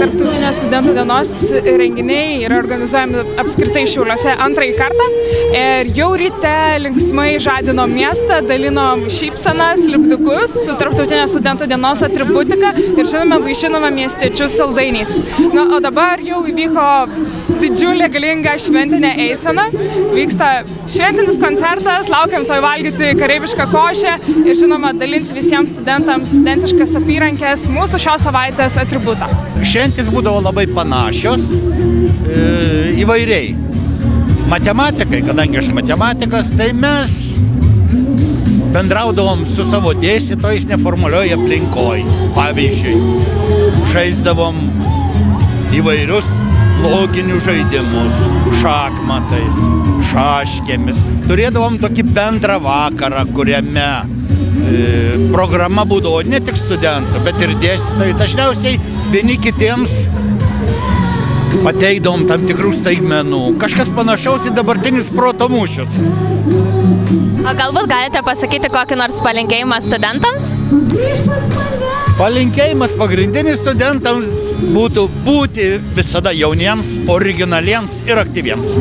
Tarptautinės studentų dienos renginiai yra organizuojami apskritai Šiauliuose antrąjį kartą. Ir jau ryte linksmai žadino miestą, dalinom šypsenas, lipdukus su Tarptautinės studentų dienos atributika ir žinoma, vaišinome miestiečius saldainiais. Na, o dabar jau įvyko didžiulė galinga šventinė eisena. Vyksta šventinis koncertas, laukiam toj valgyti kareivišką košę ir žinoma, dalinti visiems studentams studentiškas apyrankės mūsų šios savaitės atributą. Šventės būdavo labai panašios, įvairiai. Matematikai, kadangi aš matematikas, tai mes bendraudavom su savo dėstytojais neformalioje aplinkoje. Pavyzdžiui, žaisdavom įvairius loginius žaidimus, šachmatais, šaškėmis. Turėdavom tokį bendrą vakarą, kuriame programa būdavo ne tik studentų, bet ir dėstytojai. Dažniausiai vieni kitiems pateikdavom tam tikrų staigmenų. Kažkas panašaus į dabartinis proto mūšius. O galbūt galite pasakyti kokį nors palinkėjimą studentams? Palinkėjimas pagrindinis studentams būtų būti visada jauniems, originaliems ir aktyviems.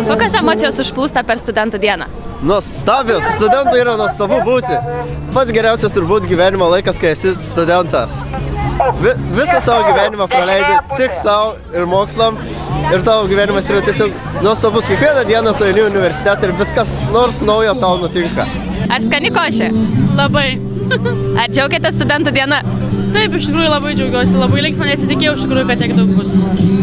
Kokios emocijos užplūsta per studentų dieną? Nuostabios, studentų yra nuostabu būti. Pats geriausias turbūt gyvenimo laikas, kai esi studentas. Visą savo gyvenimą praleidi tik savo ir mokslam ir tavo gyvenimas yra tiesiog nuostabus. Kiekvieną dieną tu eini į universitetą ir viskas nors naujo tau nutinka. Ar skani košė? Labai. Ar džiaugiatės studentų diena? Taip, iš tikrųjų labai džiaugiuosi, labai linksma, nesitikėjau iš tikrųjų, kad tiek daug bus.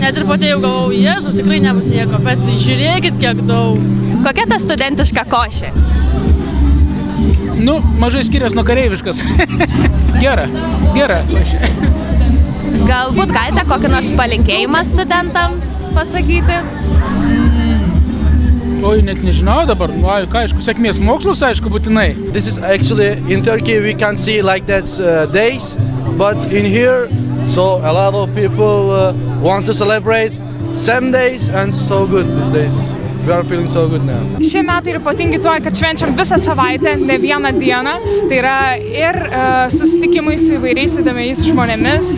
Net ir po tai jau galvojau, Jėzau, tikrai nebus nieko, bet žiūrėkit, kiek daug. Kokia ta studentiška košė? Nu, mažai skiriasi nuo kareiviškas. Gera košė. Galbūt galite kokį nors palinkėjimą studentams pasakyti? Oi, net nežinau dabar. Aišku, sėkmės mokslus, aišku, būtinai. This is actually in Turkey we can see like that days, but in here so a lot of people want to celebrate same days and so good these days. We are feeling so good now. Šie metai yra ypatingi tuo, kad švenčiam visą savaitę, ne vieną dieną. Tai yra ir susitikimai su įvairiais įdomiais žmonėmis,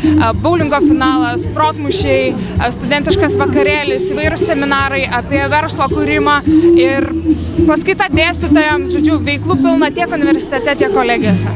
boulingo finalas, protmūšiai, studentiškas vakarėlis, įvairūs seminarai apie verslo kūrimą ir paskaita dėstytojams, žodžiu, veiklų pilna tiek universitete, tiek kolegijose.